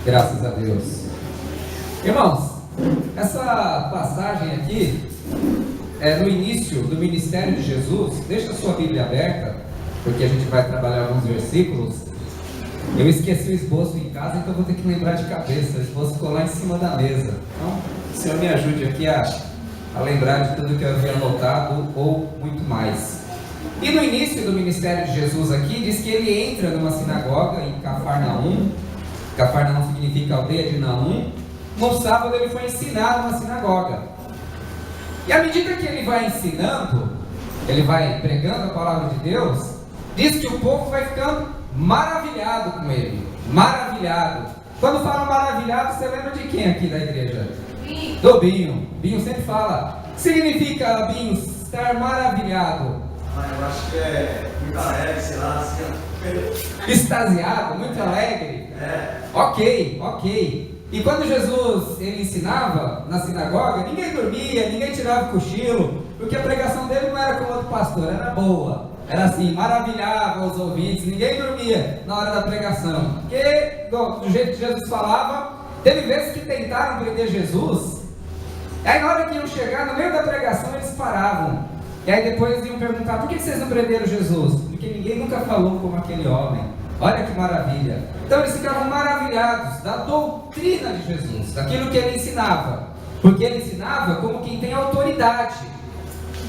Graças a Deus. Irmãos, essa passagem aqui é no início do ministério de Jesus. Deixa a sua Bíblia aberta, porque a gente vai trabalhar alguns versículos. Eu esqueci o esboço em casa, então vou ter que lembrar de cabeça. O esboço ficou lá em cima da mesa. Então, o Senhor me ajude aqui a lembrar de tudo que eu havia anotado ou muito mais. E no início do ministério de Jesus aqui, diz que ele entra numa sinagoga em Cafarnaum. Cafarnaum significa aldeia de Naum. No sábado ele foi ensinar numa sinagoga. E à medida que ele vai ensinando, ele vai pregando a palavra de Deus, diz que o povo vai ficando maravilhado com ele. Maravilhado. Quando fala maravilhado, você lembra de quem aqui da igreja? Binho. Do Binho. Binho sempre fala. O que significa, Binho, estar maravilhado? Eu acho que é muito alegre, sei lá, assim. Extasiado, muito alegre. Ok. E quando Jesus ele ensinava na sinagoga, ninguém dormia, ninguém tirava o cochilo, porque a pregação dele não era como a do pastor, era boa. Era assim, maravilhava os ouvintes, ninguém dormia na hora da pregação. Porque do jeito que Jesus falava, teve vezes que tentaram prender Jesus, e aí na hora que iam chegar, no meio da pregação, eles paravam. E aí depois iam perguntar, por que vocês não prenderam Jesus? Porque ninguém nunca falou como aquele homem. Olha que maravilha. Então eles ficavam maravilhados da doutrina de Jesus, daquilo que ele ensinava. Porque ele ensinava como quem tem autoridade,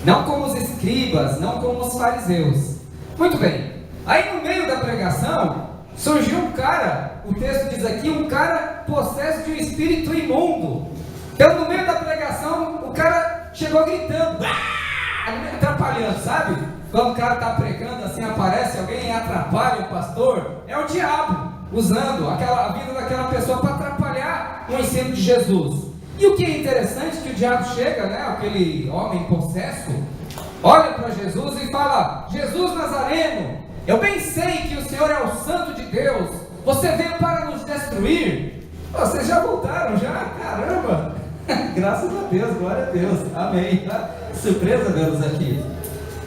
não como os escribas, não como os fariseus. Muito bem. Aí no meio da pregação, surgiu um cara, o texto diz aqui, um cara possesso de um espírito imundo. Então no meio da pregação, o cara chegou gritando, atrapalhando, sabe? Quando o cara está pregando assim, aparece alguém e atrapalha o pastor, é o diabo usando a vida daquela pessoa para atrapalhar o ensino de Jesus. E o que é interessante é que o diabo chega, né, aquele homem possesso, olha para Jesus e fala, Jesus Nazareno, eu bem sei que o Senhor é o Santo de Deus, você veio para nos destruir. Vocês já voltaram já? Caramba! Graças a Deus, glória a Deus, amém. Surpresa Deus aqui.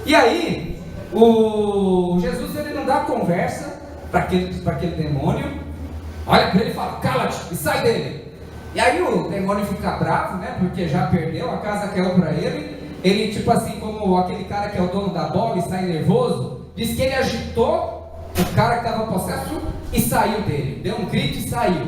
E aí, o Jesus ele não dá conversa para aquele demônio, olha para ele e fala, cala-te e sai dele. E aí o demônio fica bravo, né, porque já perdeu, a casa caiu para ele. Ele, tipo assim, como aquele cara que é o dono da bola e sai nervoso, diz que ele agitou o cara que estava possesso e saiu dele, deu um grito e saiu.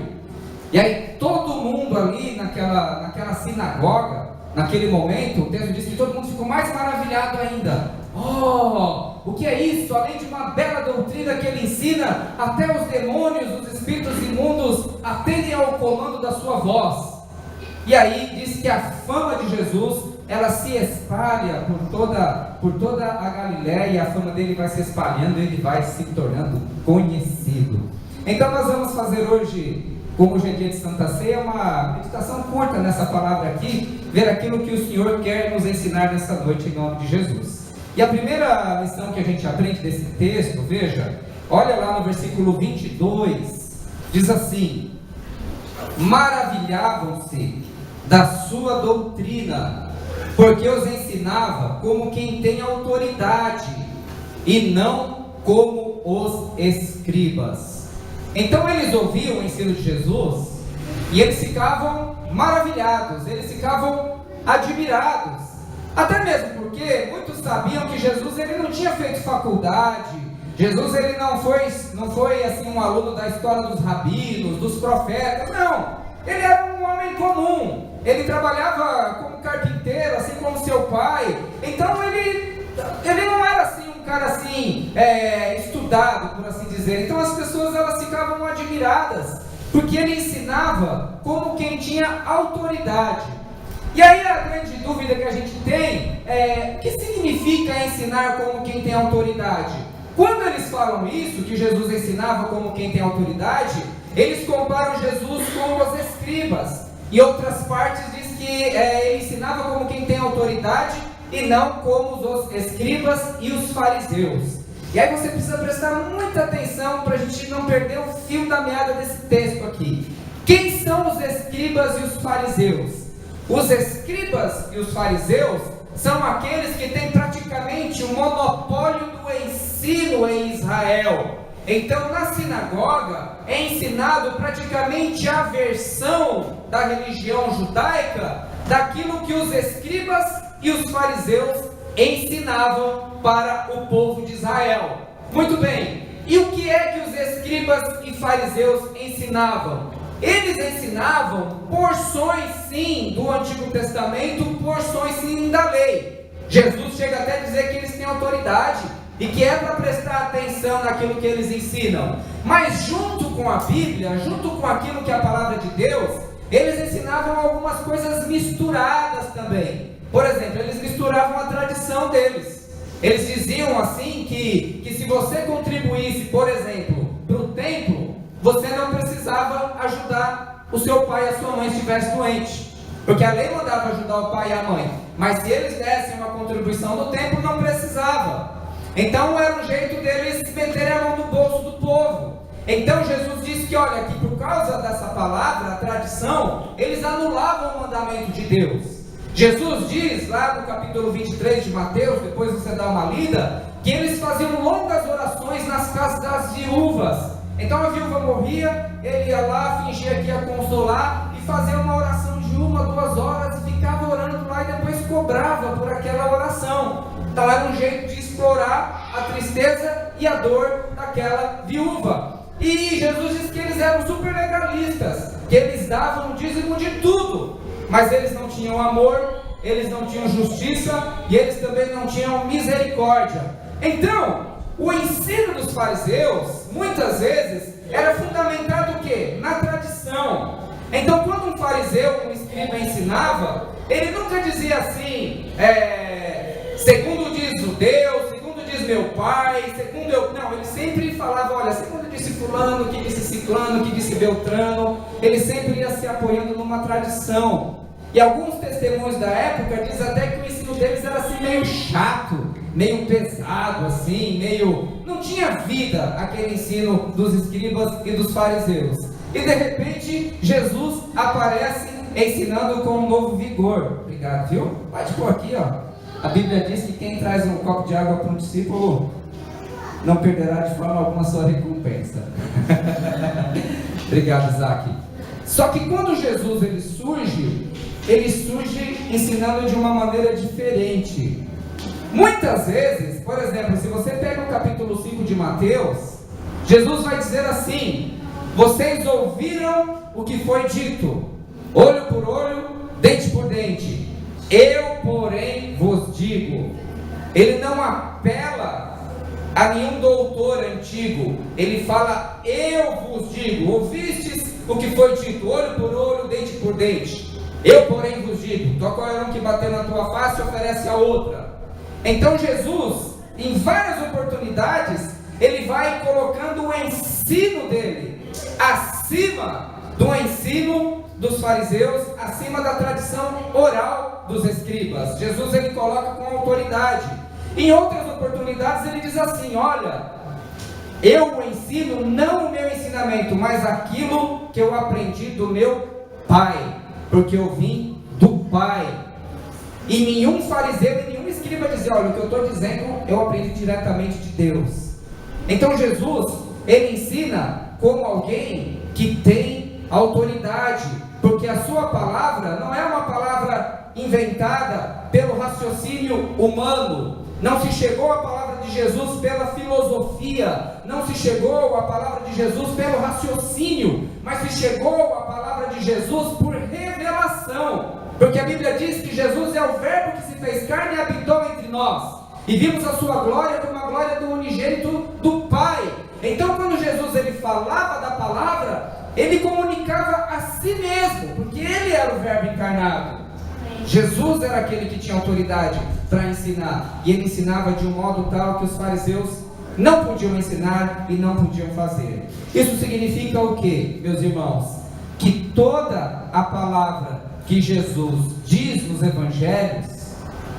E aí todo mundo ali naquela sinagoga, naquele momento, o texto diz que todo mundo ficou mais maravilhado ainda. Oh, o que é isso? Além de uma bela doutrina que ele ensina, até os demônios, os espíritos imundos atendem ao comando da sua voz. E aí diz que a fama de Jesus, ela se espalha por toda a Galiléia, e a fama dele vai se espalhando, ele vai se tornando conhecido. Então nós vamos fazer hoje, como hoje é dia de Santa Ceia, uma meditação curta nessa palavra aqui, ver aquilo que o Senhor quer nos ensinar nessa noite em nome de Jesus. E a primeira lição que a gente aprende desse texto, veja, olha lá no versículo 22, diz assim, maravilhavam-se da sua doutrina, porque os ensinava como quem tem autoridade, e não como os escribas. Então eles ouviam o ensino de Jesus, e eles ficavam maravilhados, eles ficavam admirados, até mesmo porque muitos sabiam que Jesus ele não tinha feito faculdade, Jesus ele não foi assim um aluno da história dos rabinos, dos profetas, não, ele era um homem comum, ele trabalhava como carpinteiro, assim como seu pai, então ele não era assim um cara assim, estudado, por assim dizer. Então as pessoas elas ficavam admiradas, porque ele ensinava como quem tinha autoridade. E aí a grande dúvida que a gente tem é, o que significa ensinar como quem tem autoridade? Quando eles falam isso, que Jesus ensinava como quem tem autoridade, eles comparam Jesus com os escribas. E outras partes diz que ele ensinava como quem tem autoridade e não como os escribas e os fariseus. E aí você precisa prestar muita atenção para a gente não perder o fio da meada desse texto aqui. Quem são os escribas e os fariseus? Os escribas e os fariseus são aqueles que têm praticamente o monopólio do ensino em Israel. Então, na sinagoga é ensinado praticamente a versão da religião judaica daquilo que os escribas e os fariseus ensinavam para o povo de Israel. Muito bem, e o que é que os escribas e fariseus ensinavam? Eles ensinavam porções sim do Antigo Testamento, porções sim da lei. Jesus chega até a dizer que eles têm autoridade e que é para prestar atenção naquilo que eles ensinam. Mas junto com a Bíblia, junto com aquilo que é a palavra de Deus, eles ensinavam algumas coisas misturadas também. Por exemplo, eles misturavam a tradição deles. Eles diziam assim que se você contribuísse, por exemplo, para o templo, você não precisava ajudar o seu pai e a sua mãe se estivesse doente, porque a lei mandava ajudar o pai e a mãe, mas se eles dessem uma contribuição do templo, não precisava. Então era um jeito deles meterem a mão no bolso do povo. Então Jesus disse que, olha, que por causa dessa palavra, a tradição, eles anulavam o mandamento de Deus. Jesus diz lá no capítulo 23 de Mateus, depois você dá uma lida, que eles faziam longas orações nas casas das viúvas. Então a viúva morria, ele ia lá, fingia que ia consolar e fazia uma oração de 1 a 2 horas e ficava orando lá e depois cobrava por aquela oração. Então era um jeito de explorar a tristeza e a dor daquela viúva. E Jesus diz que eles eram super legalistas, que eles davam o dízimo de tudo, mas eles não tinham amor, eles não tinham justiça e eles também não tinham misericórdia. Então, o ensino dos fariseus, muitas vezes, era fundamentado o quê? Na tradição. Então, quando um fariseu, um escriba ensinava, ele nunca dizia assim, segundo diz o Deus, segundo diz meu pai, segundo eu... Não, ele sempre falava, olha, segundo disse fulano, que disse ciclano, que disse beltrano. Ele sempre ia se apoiando numa tradição. E alguns testemunhos da época dizem até que o ensino deles era assim meio chato, meio pesado assim, meio... Não tinha vida aquele ensino dos escribas e dos fariseus. E de repente Jesus aparece ensinando com um novo vigor. Obrigado, viu? Pode pôr aqui, ó. A Bíblia diz que quem traz um copo de água para um discípulo não perderá de forma alguma sua recompensa. Obrigado, Isaac. Só que quando Jesus ele surge ensinando de uma maneira diferente. Muitas vezes, por exemplo, se você pega o capítulo 5 de Mateus, Jesus vai dizer assim: vocês ouviram o que foi dito, olho por olho, dente por dente. Eu, porém, vos digo. Ele não apela a nenhum doutor antigo. Ele fala, eu vos digo. Ouvistes o que foi dito, olho por olho, dente por dente. Eu, porém, vos digo. Qualquer um que bater na tua face, oferece a outra. Então Jesus, em várias oportunidades, ele vai colocando o ensino dele acima do ensino dos fariseus, acima da tradição oral dos escribas. Jesus ele coloca com autoridade. Em outras oportunidades ele diz assim, olha, eu ensino não o meu ensinamento, mas aquilo que eu aprendi do meu Pai, porque eu vim do Pai. E nenhum fariseu e nenhum escriba dizia, olha, o que eu estou dizendo eu aprendi diretamente de Deus. Então Jesus ele ensina como alguém que tem autoridade, porque a sua palavra não é uma palavra inventada pelo raciocínio humano. Não se chegou a palavra de Jesus pela filosofia, não se chegou a palavra de Jesus pelo raciocínio, mas se chegou a palavra de Jesus por revelação, porque a Bíblia diz que Jesus é o verbo que se fez carne e habitou entre nós, e vimos a sua glória como a glória do unigênito do Pai. Então quando Jesus ele falava da palavra, ele comunicava a si mesmo, porque ele era o verbo encarnado. Jesus era aquele que tinha autoridade para ensinar, e ele ensinava de um modo tal que os fariseus não podiam ensinar e não podiam fazer. Isso significa o que, meus irmãos? Que toda a palavra que Jesus diz nos evangelhos,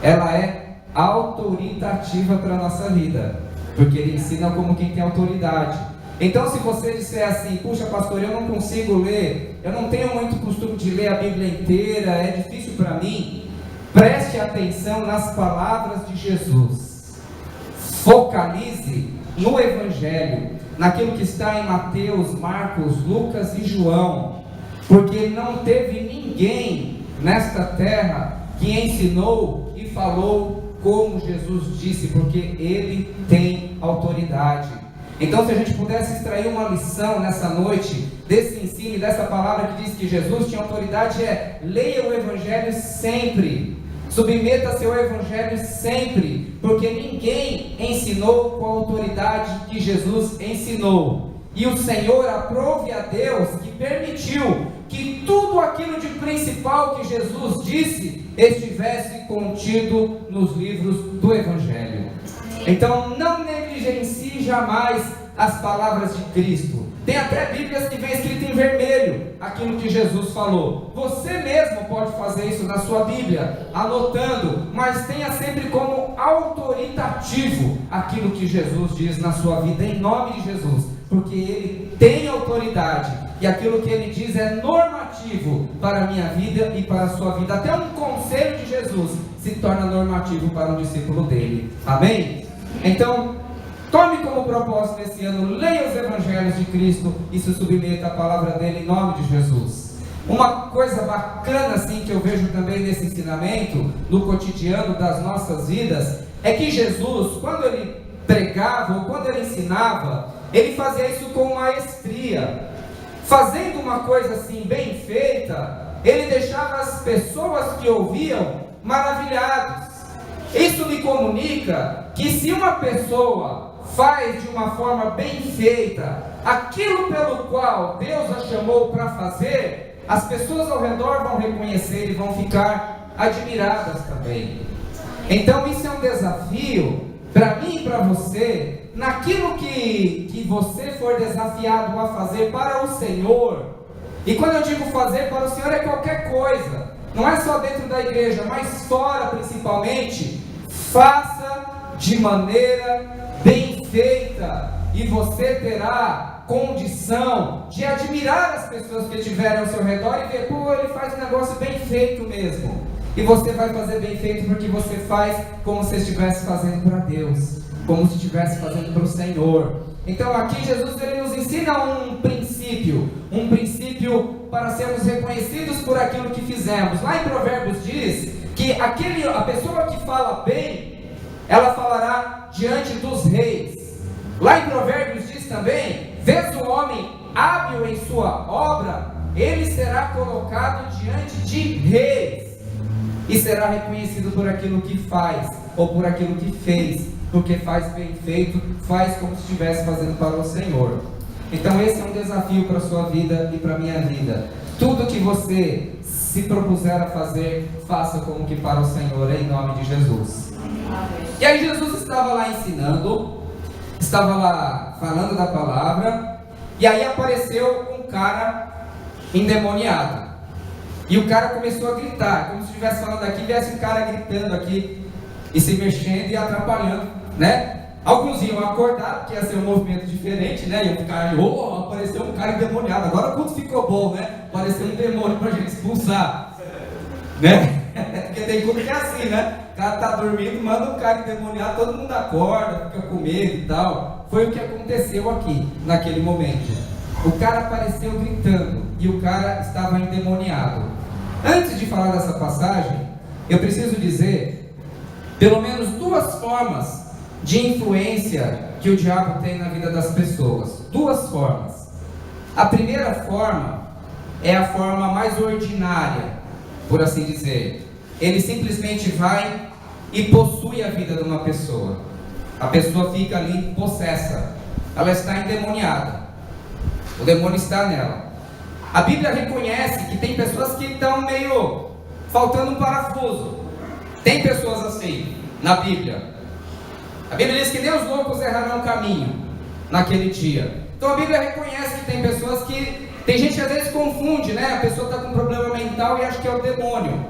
ela é autoritativa para a nossa vida, porque ele ensina como quem tem autoridade. Então se você disser assim, puxa pastor, eu não consigo ler, eu não tenho muito costume de ler a Bíblia inteira, é difícil para mim, preste atenção nas palavras de Jesus, focalize no Evangelho, naquilo que está em Mateus, Marcos, Lucas e João, porque não teve ninguém nesta terra que ensinou e falou como Jesus disse, porque Ele tem autoridade. Então, se a gente pudesse extrair uma lição nessa noite, desse ensino, dessa palavra que diz que Jesus tinha autoridade, leia o Evangelho sempre, submeta-se ao Evangelho sempre, porque ninguém ensinou com a autoridade que Jesus ensinou. E o Senhor aprove a Deus que permitiu que tudo aquilo de principal que Jesus disse estivesse contido nos livros do Evangelho. Então não negligencie jamais as palavras de Cristo. Tem até Bíblias que vem escrito em vermelho aquilo que Jesus falou. Você mesmo pode fazer isso na sua Bíblia, anotando, mas tenha sempre como autoritativo aquilo que Jesus diz na sua vida, em nome de Jesus, porque Ele tem autoridade e aquilo que Ele diz é normativo para a minha vida e para a sua vida. Até um conselho de Jesus se torna normativo para um discípulo dele. Amém? Então, tome como propósito nesse ano, leia os Evangelhos de Cristo e se submeta à palavra dele em nome de Jesus. Uma coisa bacana assim que eu vejo também nesse ensinamento, no cotidiano das nossas vidas, é que Jesus, quando Ele pregava ou quando Ele ensinava, Ele fazia isso com maestria. Fazendo uma coisa assim bem feita, Ele deixava as pessoas que ouviam maravilhados. Isso me comunica que se uma pessoa faz de uma forma bem feita aquilo pelo qual Deus a chamou para fazer, as pessoas ao redor vão reconhecer e vão ficar admiradas também. Então isso é um desafio para mim e para você, naquilo que você for desafiado a fazer para o Senhor. E quando eu digo fazer para o Senhor é qualquer coisa, não é só dentro da igreja, mas fora principalmente. Faça de maneira bem feita e você terá condição de admirar as pessoas que estiverem ao seu redor e ver, pô, ele faz um negócio bem feito mesmo. E você vai fazer bem feito porque você faz como se estivesse fazendo para Deus, como se estivesse fazendo para o Senhor. Então aqui Jesus ele nos ensina um princípio para sermos reconhecidos por aquilo que fizemos. Lá em Provérbios diz que a pessoa que fala bem, ela falará diante dos reis. Lá em Provérbios diz também, vês o homem hábil em sua obra, ele será colocado diante de reis, e será reconhecido por aquilo que faz, ou por aquilo que fez, porque faz bem feito, faz como se estivesse fazendo para o Senhor. Então esse é um desafio para a sua vida e para a minha vida. Tudo que você se propuser a fazer, faça como que para o Senhor, em nome de Jesus. E aí Jesus estava lá ensinando, estava lá falando da palavra, e aí apareceu um cara endemoniado. E o cara começou a gritar, como se estivesse falando aqui, viesse um cara gritando aqui, e se mexendo e atrapalhando, né? Alguns iam acordar, porque ia ser um movimento diferente, né? Iam ficar, apareceu um cara endemoniado, agora o culto ficou bom, né? Apareceu um demônio pra gente expulsar, né? Porque tem culto que é assim, né? O cara tá dormindo, manda um cara endemoniado, todo mundo acorda, fica com medo e tal. Foi o que aconteceu aqui, naquele momento. O cara apareceu gritando, e o cara estava endemoniado. Antes de falar dessa passagem, eu preciso dizer, pelo menos duas formas de influência que o diabo tem na vida das pessoas. Duas formas. A primeira forma é a forma mais ordinária, por assim dizer. Ele simplesmente vai e possui a vida de uma pessoa. A pessoa fica ali possessa, ela está endemoniada, o demônio está nela. A Bíblia reconhece que tem pessoas que estão meio faltando um parafuso. Tem pessoas assim na Bíblia. A Bíblia diz que nem os loucos errarão o caminho naquele dia. Então a Bíblia reconhece que tem pessoas que... Tem gente que às vezes confunde, né? A pessoa está com um problema mental e acha que é o demônio.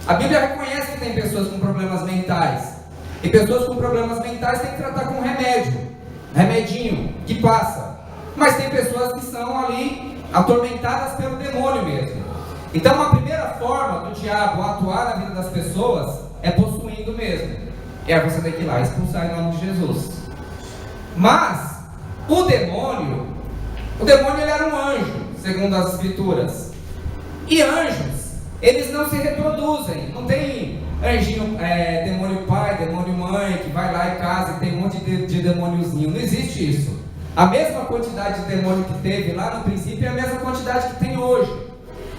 A Bíblia reconhece que tem pessoas com problemas mentais. E pessoas com problemas mentais tem que tratar com remédio. Remedinho, que passa. Mas tem pessoas que são ali atormentadas pelo demônio mesmo. Então a primeira forma do diabo atuar na vida das pessoas é possuindo mesmo. E aí você tem que ir lá expulsar em nome de Jesus. Mas o demônio ele era um anjo, segundo as escrituras. E anjos, eles não se reproduzem. Não tem anjinho, demônio pai, demônio mãe, que vai lá e casa e tem um monte de demôniozinho. Não existe isso. A mesma quantidade de demônio que teve lá no princípio é a mesma quantidade que tem hoje.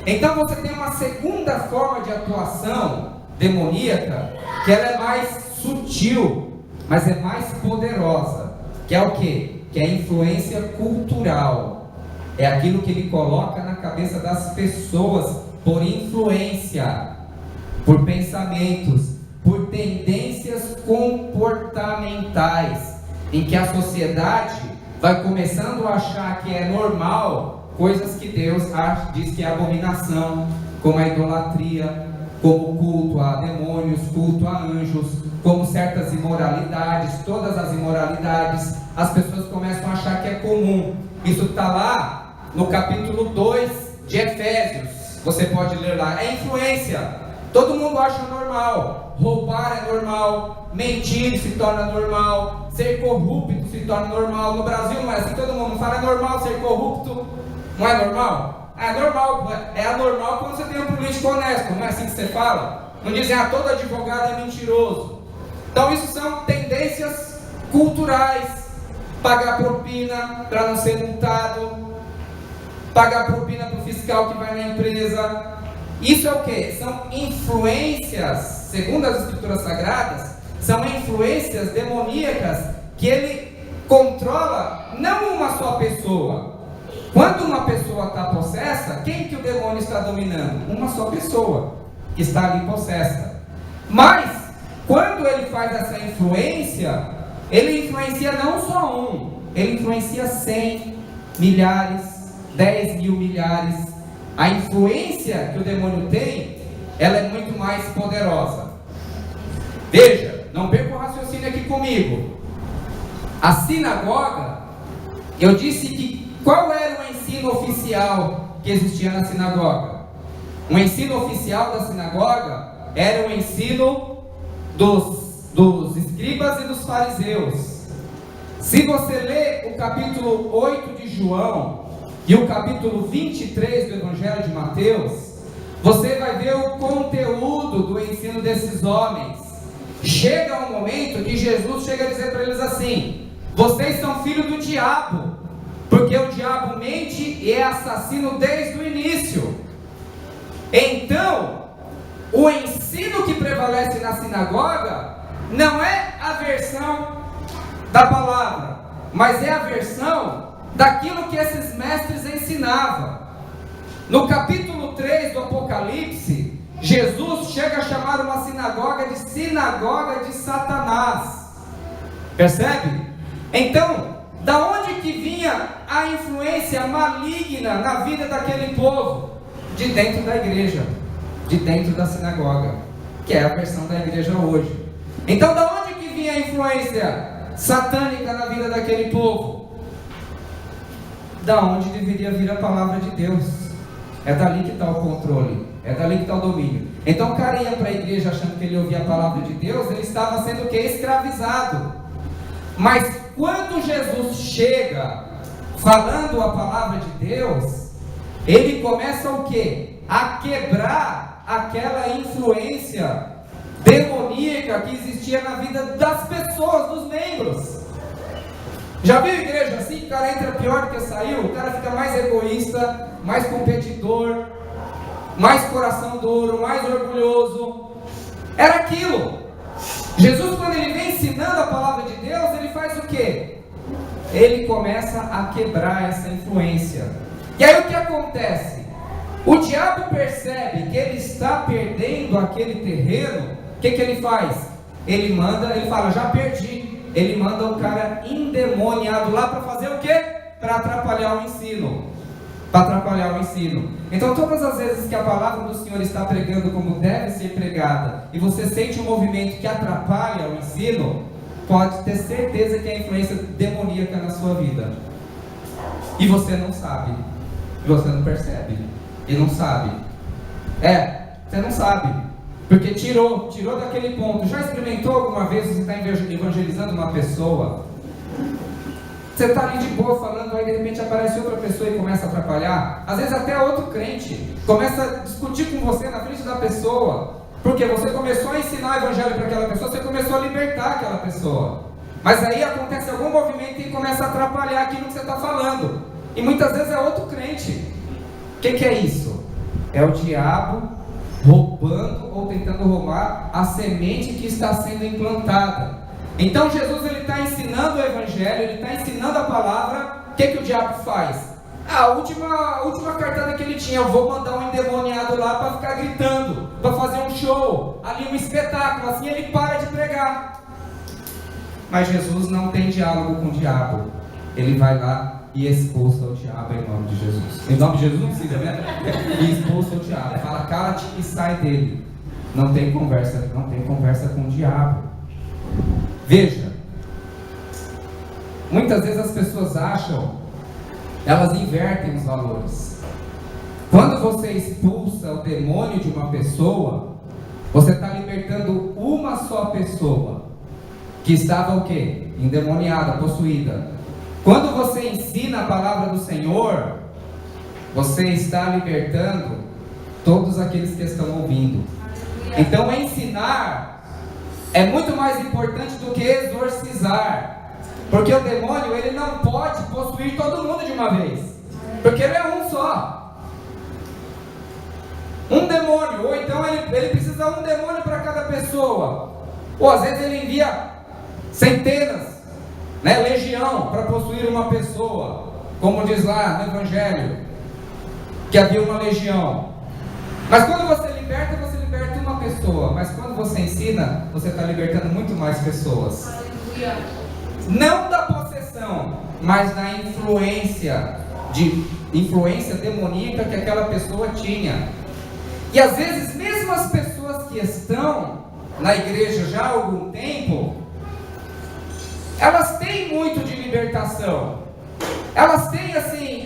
Então você tem uma segunda forma de atuação demoníaca, que ela é mais sutil, mas é mais poderosa. Que é o quê? Que é a influência cultural. É aquilo que ele coloca na cabeça das pessoas por influência, por pensamentos, por tendências comportamentais, em que a sociedade vai começando a achar que é normal coisas que Deus diz que é abominação, como a idolatria, como culto a demônios, culto a anjos, como certas imoralidades, todas as imoralidades, as pessoas começam a achar que é comum. Isso está lá no capítulo 2 de Efésios, você pode ler lá, é influência. Todo mundo acha normal, roubar é normal, mentir se torna normal, ser corrupto se torna normal. No Brasil não é assim, todo mundo fala, é normal ser corrupto, não é normal? É normal, é anormal quando você tem um político honesto, não é assim que você fala? Não dizem, todo advogado é mentiroso. Então isso são tendências culturais, pagar propina para não ser multado, pagar propina para o fiscal que vai na empresa. Isso é o que? São influências, segundo as escrituras sagradas, são influências demoníacas que ele controla não uma só pessoa. Quando uma pessoa está possessa, quem que o demônio está dominando? Uma só pessoa que está ali possessa. Mas, quando ele faz essa influência, ele influencia não só um, ele influencia 100, milhares, 10 mil milhares. A influência que o demônio tem, ela é muito mais poderosa. Veja, não perca o raciocínio aqui comigo. A sinagoga, eu disse que qual era o ensino oficial que existia na sinagoga? O ensino oficial da sinagoga era o ensino dos escribas e dos fariseus. Se você ler o capítulo 8 de João e o capítulo 23 do Evangelho de Mateus, você vai ver o conteúdo do ensino desses homens. Chega um momento que Jesus chega a dizer para eles assim: vocês são filhos do diabo, porque o diabo mente e é assassino desde o início. Então, o ensino que prevalece na sinagoga não é a versão da palavra, mas é a versão daquilo que esses mestres ensinavam. No capítulo 3 do Apocalipse, Jesus chega a chamar uma sinagoga de Satanás. Percebe? Então, da onde que vinha a influência maligna na vida daquele povo? De dentro da igreja, de dentro da sinagoga, que é a versão da igreja hoje. Então, da onde que vinha a influência satânica na vida daquele povo? Da onde deveria vir a palavra de Deus. É dali que está o controle, é dali que está o domínio. Então o cara ia para a igreja achando que ele ouvia a palavra de Deus, ele estava sendo o que? Escravizado. Mas quando Jesus chega falando a palavra de Deus, ele começa o que? A quebrar aquela influência demoníaca que existia na vida das pessoas, dos membros. Já viu igreja assim? O cara entra pior do que saiu, o cara fica mais egoísta, mais competidor, mais coração duro, mais orgulhoso. Era aquilo. Jesus, quando ele vem ensinando a palavra de Deus, ele faz o quê? Ele começa a quebrar essa influência. E aí o que acontece? O diabo percebe que ele está perdendo aquele terreno. O que ele faz? Ele fala, já perdi. Ele manda um cara endemoniado lá para fazer o quê? Para atrapalhar o ensino. Para atrapalhar o ensino. Então todas as vezes que a palavra do Senhor está pregando como deve ser pregada, e você sente um movimento que atrapalha o ensino, pode ter certeza que é a influência demoníaca na sua vida. E você não sabe. E você não percebe. E não sabe. Você não sabe. Porque tirou daquele ponto. Já experimentou alguma vez você está evangelizando uma pessoa? Você está ali de boa falando, aí de repente aparece outra pessoa e começa a atrapalhar. Às vezes até outro crente começa a discutir com você na frente da pessoa, porque você começou a ensinar o evangelho para aquela pessoa, você começou a libertar aquela pessoa. Mas aí acontece algum movimento e começa a atrapalhar aquilo que você está falando. E muitas vezes é outro crente. O que é isso? É o diabo roubando ou tentando roubar a semente que está sendo implantada. Então Jesus ele está ensinando o evangelho, ele está ensinando a palavra. O que o diabo faz? A última cartada que ele tinha, eu vou mandar um endemoniado lá para ficar gritando, para fazer um show, ali um espetáculo, assim ele para de pregar. Mas Jesus não tem diálogo com o diabo, ele vai lá e expulsa o diabo em nome de Jesus. Em nome de Jesus não precisa, né? E expulsa o diabo, fala, cala-te e sai dele. Não tem conversa com o diabo. Veja, muitas vezes as pessoas acham, elas invertem os valores. Quando você expulsa o demônio de uma pessoa, você está libertando uma só pessoa, que estava o quê? Endemoniada, possuída. Quando você ensina a palavra do Senhor, você está libertando todos aqueles que estão ouvindo. Então ensinar é muito mais importante do que exorcizar, porque o demônio ele não pode possuir todo mundo de uma vez, porque ele é um só, um demônio, ou então ele precisa de um demônio para cada pessoa, ou às vezes ele envia centenas, né, legião para possuir uma pessoa, como diz lá no Evangelho, que havia uma legião. Mas quando você liberta uma pessoa, mas quando você ensina, você está libertando muito mais pessoas. Aleluia. Não da possessão, mas da influência demoníaca que aquela pessoa tinha. E às vezes mesmo as pessoas que estão na igreja já há algum tempo, elas têm muito de libertação, elas têm assim,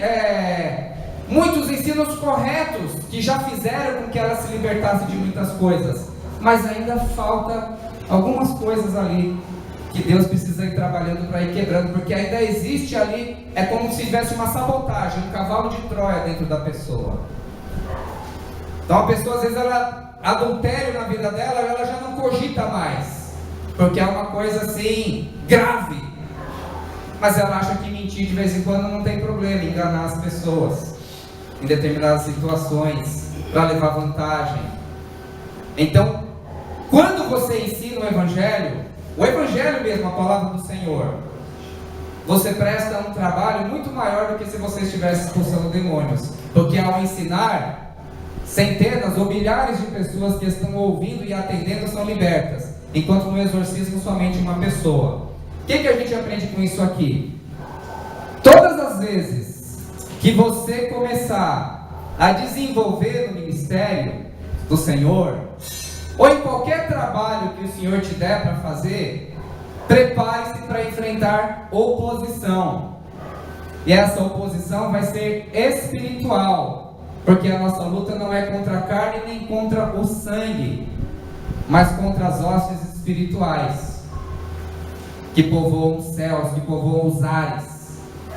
muitos ensinos corretos que já fizeram com que ela se libertasse de muitas coisas, mas ainda falta algumas coisas ali que Deus precisa ir trabalhando para ir quebrando, porque ainda existe ali, é como se tivesse uma sabotagem, um cavalo de Troia dentro da pessoa. Então a pessoa às vezes adultério na vida dela, ela já não cogita mais, porque é uma coisa assim grave, mas ela acha que mentir de vez em quando não tem problema, enganar as pessoas em determinadas situações, para levar vantagem. Então, quando você ensina o Evangelho mesmo, a palavra do Senhor, você presta um trabalho muito maior do que se você estivesse expulsando demônios, porque ao ensinar, centenas ou milhares de pessoas que estão ouvindo e atendendo são libertas, enquanto no exorcismo somente uma pessoa. O que a gente aprende com isso aqui? Todas as vezes que você começar a desenvolver no ministério do Senhor, ou em qualquer trabalho que o Senhor te der para fazer, prepare-se para enfrentar oposição. E essa oposição vai ser espiritual, porque a nossa luta não é contra a carne nem contra o sangue, mas contra as hostes espirituais que povoam os céus, que povoam os ares.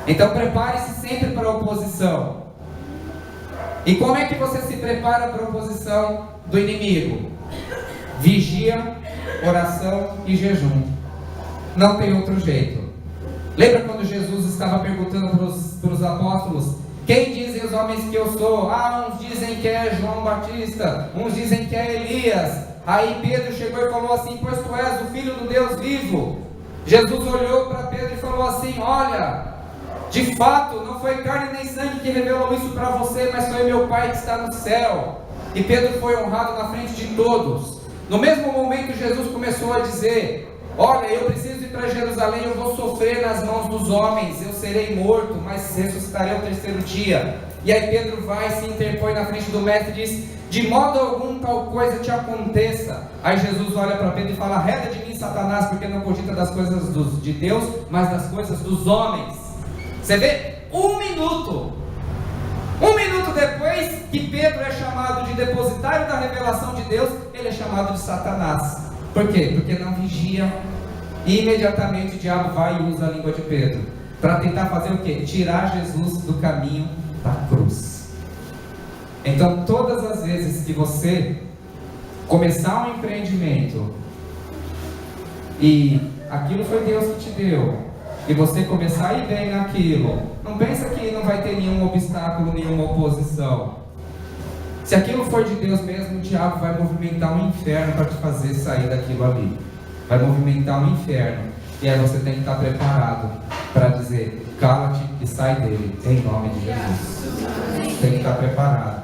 Então prepare-se sempre para a oposição. E como é que você se prepara para a oposição do inimigo? Vigia, oração e jejum. Não tem outro jeito. Lembra quando Jesus estava perguntando para os apóstolos: quem dizem os homens que eu sou? Uns dizem que é João Batista, uns dizem que é Elias. Aí Pedro chegou e falou assim: pois tu és o Filho do Deus vivo. Jesus olhou para Pedro e falou assim: olha, de fato, não foi carne nem sangue que revelou isso para você, mas foi meu Pai que está no céu. E Pedro foi honrado na frente de todos. No mesmo momento, Jesus começou a dizer: olha, eu preciso ir para Jerusalém, eu vou sofrer nas mãos dos homens, eu serei morto, mas ressuscitarei ao terceiro dia. E aí Pedro vai, se interpõe na frente do mestre e diz: de modo algum tal coisa te aconteça. Aí Jesus olha para Pedro e fala: arreda de mim, Satanás, porque não cogita das coisas de Deus, mas das coisas dos homens. Você vê? Um minuto depois que Pedro é chamado de depositário da revelação de Deus, ele é chamado de Satanás. Por quê? Porque não vigia. E imediatamente o diabo vai e usa a língua de Pedro. para tentar fazer o quê? Tirar Jesus do caminho da cruz. Então, todas as vezes que você começar um empreendimento e aquilo foi Deus que te deu, e você começar a ir bem naquilo, não pensa que não vai ter nenhum obstáculo, nenhuma oposição. Se aquilo for de Deus mesmo, o diabo vai movimentar um inferno para te fazer sair daquilo ali. Vai movimentar um inferno. E aí você tem que estar preparado para dizer: cala-te e sai dele, em nome de Jesus. Tem que estar preparado.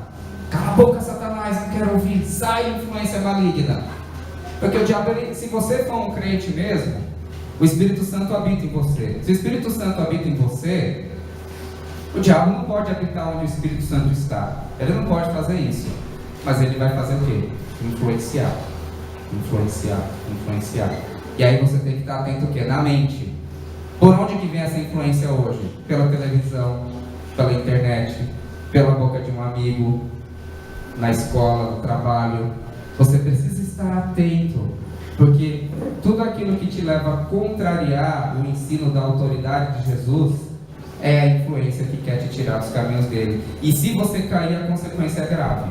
Cala a boca, Satanás, não quero ouvir. Sai, influência maligna. Porque o diabo, se você for um crente mesmo, o Espírito Santo habita em você. Se o Espírito Santo habita em você, o diabo não pode habitar onde o Espírito Santo está. Ele não pode fazer isso. Mas ele vai fazer o quê? Influenciar. E aí você tem que estar atento o quê? Na mente. Por onde que vem essa influência hoje? Pela televisão, pela internet, pela boca de um amigo, na escola, no trabalho. Você precisa estar atento, porque tudo aquilo que te leva a contrariar o ensino da autoridade de Jesus é a influência que quer te tirar dos caminhos dele. E se você cair, a consequência é grave.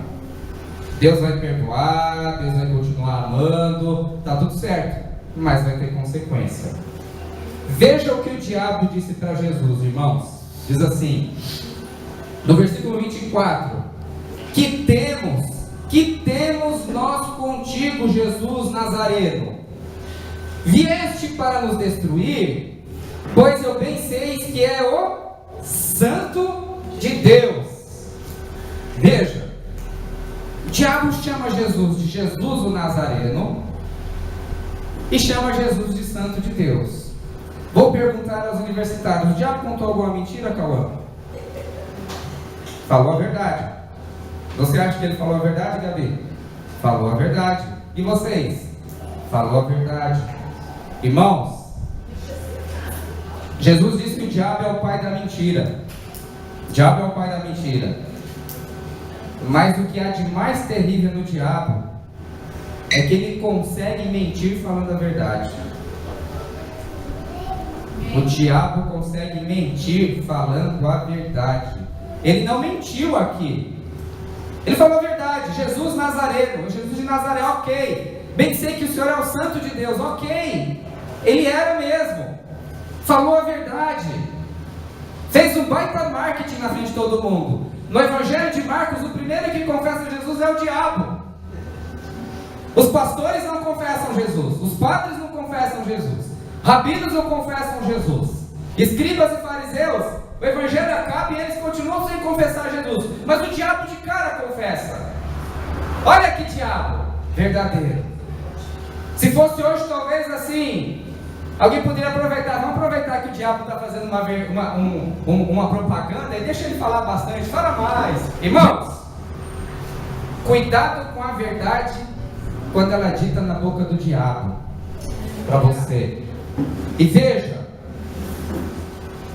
Deus vai perdoar, Deus vai continuar amando, tá tudo certo, mas vai ter consequência. Veja o que o diabo disse para Jesus, irmãos. Diz assim, no versículo 24: que temos nós contigo, Jesus Nazareno? Vieste para nos destruir? Pois eu bem sei que é o Santo de Deus. Veja, o diabo chama Jesus de Jesus o Nazareno e chama Jesus de Santo de Deus. Vou perguntar aos universitários: o diabo contou alguma mentira, Cauã? Falou a verdade. Você acha que ele falou a verdade, Gabi? Falou a verdade. E vocês? Falou a verdade. Irmãos, Jesus disse que o diabo é o pai da mentira. O diabo é o pai da mentira. Mas o que há de mais terrível no diabo é que ele consegue mentir falando a verdade. O diabo consegue mentir falando a verdade. Ele não mentiu aqui. Ele falou a verdade. Jesus Nazareno, Jesus de Nazaré, ok. Bem sei que o Senhor é o Santo de Deus, ok. Ele era mesmo. Falou a verdade. Fez um baita marketing na frente de todo mundo. No Evangelho de Marcos, o primeiro que confessa Jesus é o diabo. Os pastores não confessam Jesus. Os padres não confessam Jesus. Rabinos não confessam Jesus. Escribas e fariseus, o Evangelho acaba e eles continuam sem confessar Jesus. Mas o diabo de cara confessa. Olha que diabo verdadeiro. Se fosse hoje, talvez assim, alguém poderia aproveitar. Vamos aproveitar que o diabo está fazendo uma propaganda e deixa ele falar bastante. Fala mais. Irmãos, cuidado com a verdade quando ela é dita na boca do diabo para você. E veja,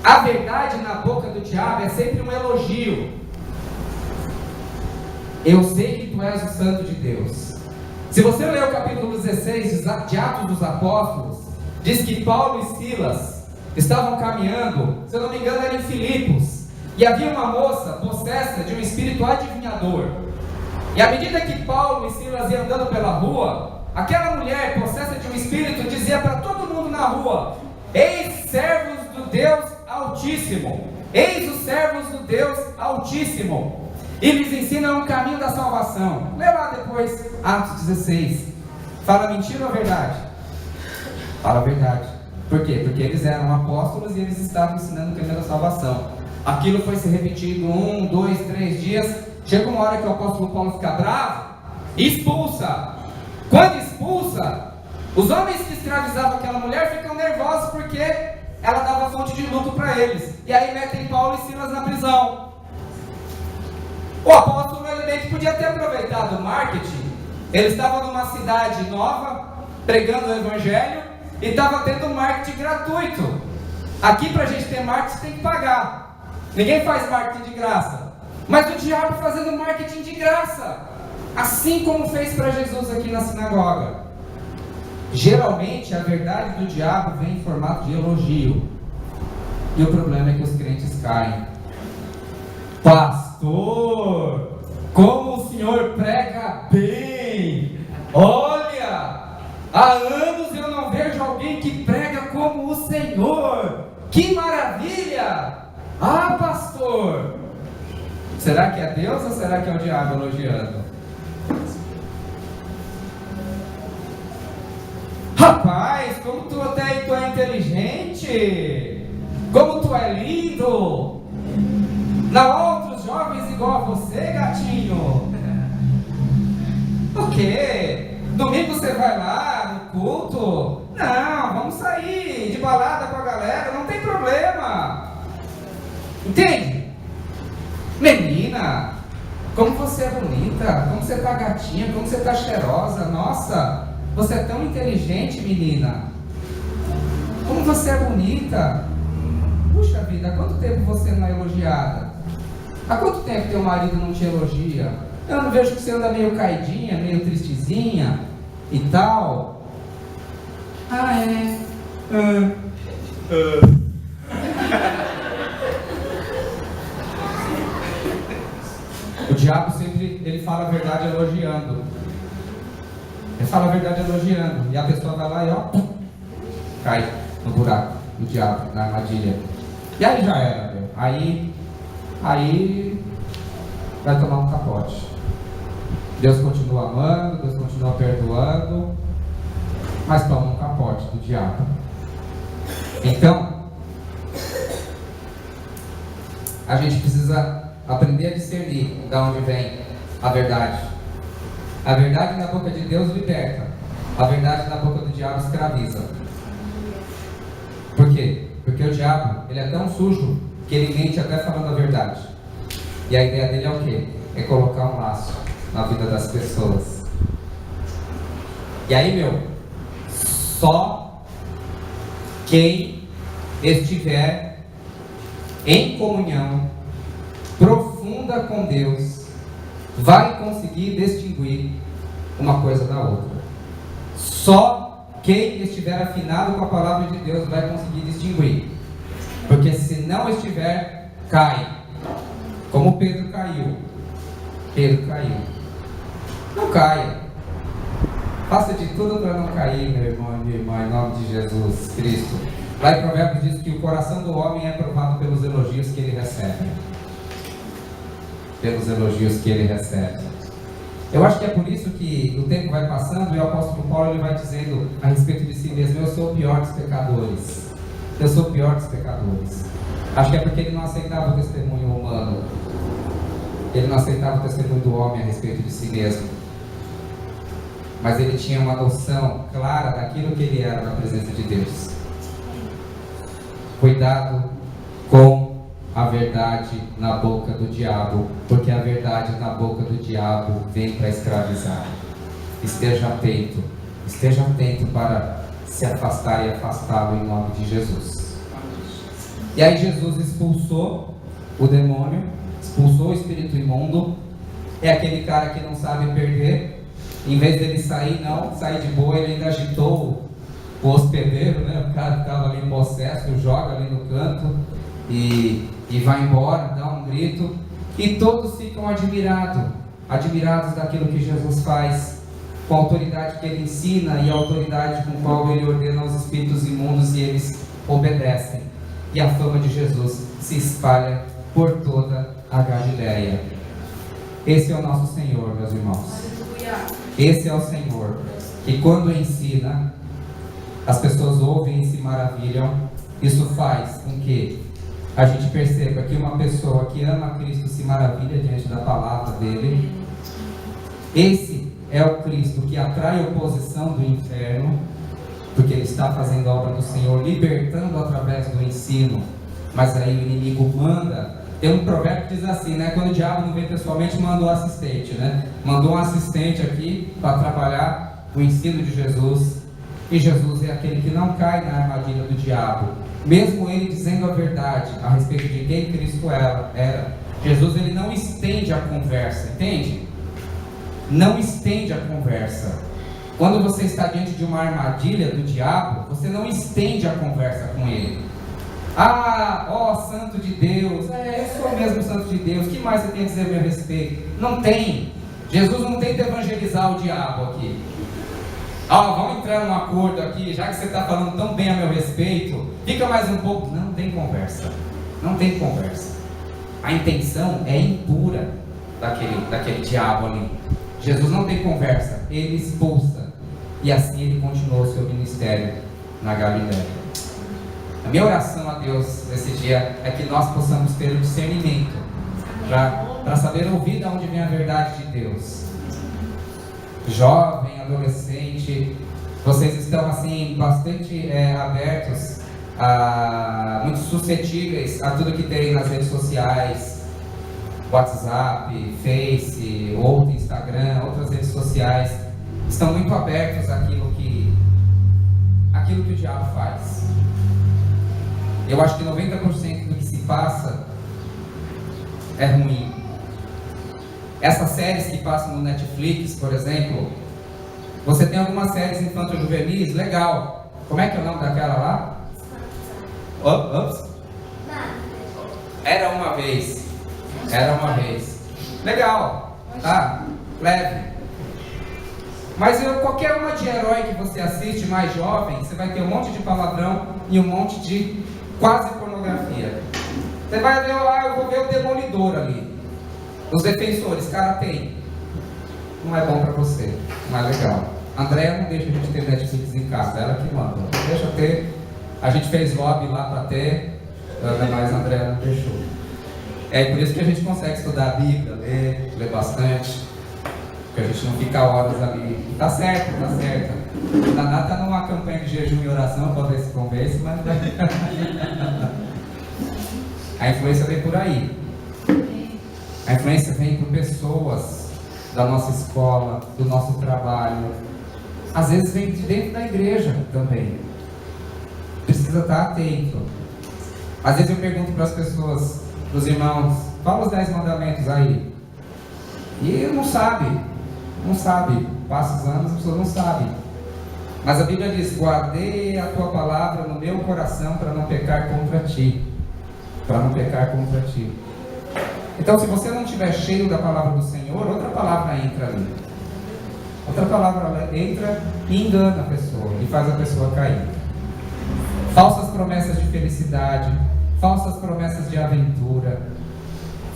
a verdade na boca do diabo é sempre um elogio. Eu sei que tu és o Santo de Deus. Se você ler o capítulo 16 de Atos dos Apóstolos, diz que Paulo e Silas estavam caminhando, se eu não me engano era em Filipos, e havia uma moça possessa de um espírito adivinhador. E à medida que Paulo e Silas iam andando pela rua, aquela mulher possessa de um espírito dizia para todo mundo na rua: eis servos do Deus Altíssimo, eis os servos do Deus Altíssimo, e lhes ensina um caminho da salvação. Lê lá depois, Atos 16. Fala mentira ou verdade? Fala a verdade. Por quê? Porque eles eram apóstolos e eles estavam ensinando o caminho da salvação. Aquilo foi se repetindo 1, 2, 3 dias. Chega uma hora que o apóstolo Paulo fica bravo e expulsa. Quando expulsa, os homens que escravizavam aquela mulher ficam nervosos porque ela dava fonte de lucro para eles. E aí metem Paulo e Silas na prisão. O apóstolo ele podia ter aproveitado o marketing. Ele estava numa cidade nova, pregando o evangelho, e estava tendo marketing gratuito. Aqui para a gente ter marketing tem que pagar. Ninguém faz marketing de graça. Mas o diabo fazendo marketing de graça, assim como fez para Jesus aqui na sinagoga. Geralmente a verdade do diabo vem em formato de elogio. E o problema é que os crentes caem. Pastor, como o senhor prega bem! Olha, há anos eu não vejo alguém que prega como o Senhor. Que maravilha! Ah, pastor! Será que é Deus ou será que é o diabo elogiando? Rapaz, como tu é inteligente! Como tu é lindo! Não há outros jovens igual a você, gatinho? O quê? Domingo você vai lá no culto? Não, vamos sair de balada com a galera, não tem problema. Entende? Menina, como você é bonita, como você tá gatinha, como você tá cheirosa. Nossa, você é tão inteligente, menina. Como você é bonita. Puxa vida, há quanto tempo você não é elogiada? Há quanto tempo teu marido não te elogia? Eu não vejo que você anda meio caidinha, meio tristezinha e tal. Ah, é? O diabo sempre, ele fala a verdade elogiando. Ele fala a verdade elogiando. E a pessoa vai lá e ó, cai no buraco do diabo, na armadilha. E aí já era, meu. Aí vai tomar um capote. Deus continua amando, Deus continua perdoando, mas toma um capote do diabo. Então, a gente precisa aprender a discernir de onde vem a verdade. A verdade na boca de Deus liberta, a verdade na boca do diabo escraviza. Por quê? Porque o diabo, ele é tão sujo que ele mente até falando a verdade. E a ideia dele é o quê? É colocar um laço na vida das pessoas. E aí, meu, só quem estiver em comunhão profunda com Deus vai conseguir distinguir uma coisa da outra. Só quem estiver afinado com a palavra de Deus vai conseguir distinguir. Porque se não estiver, cai. Como Pedro caiu. Pedro caiu. Não caia. Faça de tudo para não cair, meu irmão e minha irmã, em nome de Jesus Cristo. Lá em Provérbios diz que o coração do homem é provado pelos elogios que ele recebe. Pelos elogios que ele recebe. Eu acho que é por isso que o tempo vai passando e o apóstolo Paulo ele vai dizendo a respeito de si mesmo: eu sou o pior dos pecadores. Eu sou o pior dos pecadores. Acho que é porque ele não aceitava o testemunho humano. Ele não aceitava o testemunho do homem a respeito de si mesmo. Mas ele tinha uma noção clara daquilo que ele era na presença de Deus. Cuidado com a verdade na boca do diabo, porque a verdade na boca do diabo vem para escravizar. Esteja atento para se afastar e afastá-lo em nome de Jesus. E aí Jesus expulsou o demônio, expulsou o espírito imundo. É aquele cara que não sabe perder. Em vez dele sair de boa, ele ainda agitou o hospedeiro, né? O cara que estava ali possesso, joga ali no canto e vai embora, dá um grito. E todos ficam admirados daquilo que Jesus faz, com a autoridade que ele ensina e a autoridade com a qual ele ordena aos espíritos imundos, e eles obedecem. E a fama de Jesus se espalha por toda a Galileia. Esse é o nosso Senhor, meus irmãos. Esse é o Senhor que, quando ensina, as pessoas ouvem e se maravilham. Isso faz com que a gente perceba que uma pessoa que ama Cristo se maravilha diante da palavra dele. Esse é o Cristo que atrai oposição do inferno, porque ele está fazendo a obra do Senhor, libertando através do ensino. Mas aí o inimigo manda. Tem um provérbio que diz assim, né? Quando o diabo não vem pessoalmente, manda um assistente, né? Mandou um assistente aqui para trabalhar o ensino de Jesus. E Jesus é aquele que não cai na armadilha do diabo, mesmo ele dizendo a verdade a respeito de quem Cristo era. Jesus, ele não estende a conversa, entende? Não estende a conversa. Quando você está diante de uma armadilha do diabo, você não estende a conversa com ele. Ah, ó, santo de Deus, eu sou mesmo santo de Deus, o que mais você tem a dizer a meu respeito? Não tem. Jesus não tenta evangelizar o diabo aqui. Vamos entrar num acordo aqui, já que você está falando tão bem a meu respeito, fica mais um pouco. Não tem conversa. Não tem conversa. A intenção é impura daquele diabo ali. Jesus não tem conversa, ele expulsa. E assim ele continuou o seu ministério na Galiléia. A minha oração a Deus nesse dia é que nós possamos ter o discernimento para saber ouvir de onde vem a verdade de Deus. Jovem, adolescente, vocês estão assim bastante abertos, muito suscetíveis a tudo que tem nas redes sociais, WhatsApp, Face, outro Instagram, outras redes sociais, estão muito abertos àquilo que o diabo faz. Eu acho que 90% do que se passa é ruim. Essas séries que passam no Netflix, por exemplo, você tem algumas séries infanto-juvenis, legal. Como é que é o nome daquela lá? Ops. Era uma vez. Legal, tá? Leve. Mas qualquer uma de herói que você assiste, mais jovem, você vai ter um monte de palavrão e um monte de quase pornografia. Você vai ver lá, eu vou ver o Demolidor ali. Os defensores, cara, tem. Não é bom pra você, não é legal. Andréia não deixa a gente ter Netflix em casa, ela que manda. Deixa ter. A gente fez lobby lá pra ter, mas a Andréia não deixou. É por isso que a gente consegue estudar a Bíblia, ler bastante. Porque a gente não fica horas ali. Tá certo. A Naná tá numa campanha de jejum e oração, talvez se convence, mas a influência vem por aí. A influência vem por pessoas da nossa escola, do nosso trabalho. Às vezes vem de dentro da igreja também. Precisa estar atento. Às vezes eu pergunto para as pessoas, para os irmãos, fala os 10 mandamentos aí. E não sabe. Passa os anos, as pessoas não sabem. Mas a Bíblia diz: guardei a tua palavra no meu coração para não pecar contra ti. Então, se você não estiver cheio da palavra do Senhor, outra palavra entra ali. Outra palavra entra e engana a pessoa e faz a pessoa cair. Falsas promessas de felicidade, falsas promessas de aventura,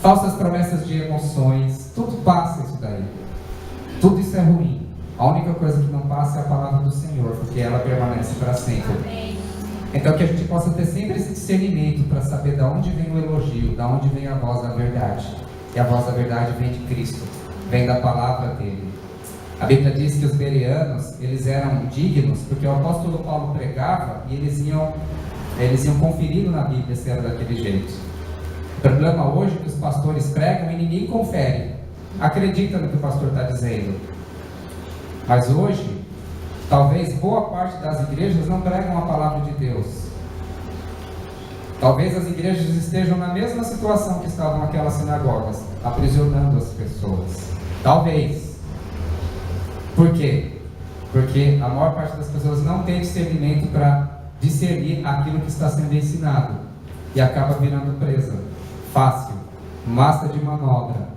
falsas promessas de emoções, tudo passa isso daí. Tudo isso é ruim. A única coisa que não passa é a palavra do Senhor, porque ela permanece para sempre. Amém. Então que a gente possa ter sempre esse discernimento para saber de onde vem o elogio, de onde vem a voz da verdade. E a voz da verdade vem de Cristo, vem da palavra dele. A Bíblia diz que os bereanos, eles eram dignos, porque o apóstolo Paulo pregava e eles iam conferindo na Bíblia se era daquele jeito. O problema hoje é que os pastores pregam e ninguém confere. Acredita no que o pastor está dizendo. Mas hoje, talvez boa parte das igrejas não pregam a palavra de Deus. Talvez as igrejas estejam na mesma situação que estavam aquelas sinagogas, aprisionando as pessoas. Talvez. Por quê? Porque a maior parte das pessoas não tem discernimento para discernir aquilo que está sendo ensinado e acaba virando presa. Fácil, massa de manobra,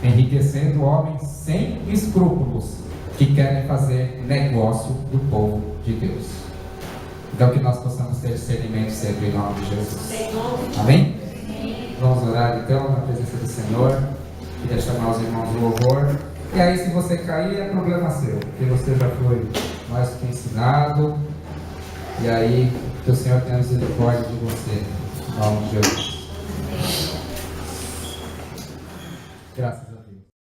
enriquecendo homens sem escrúpulos que querem fazer negócio do povo de Deus. Então que nós possamos ter discernimento sempre em nome de Jesus. Amém? Vamos orar então na presença do Senhor. Queria chamar os irmãos do louvor. E aí, se você cair, é problema seu, porque você já foi mais do que ensinado. E aí, que o Senhor tenha misericórdia de você. Em nome de Jesus. Graças.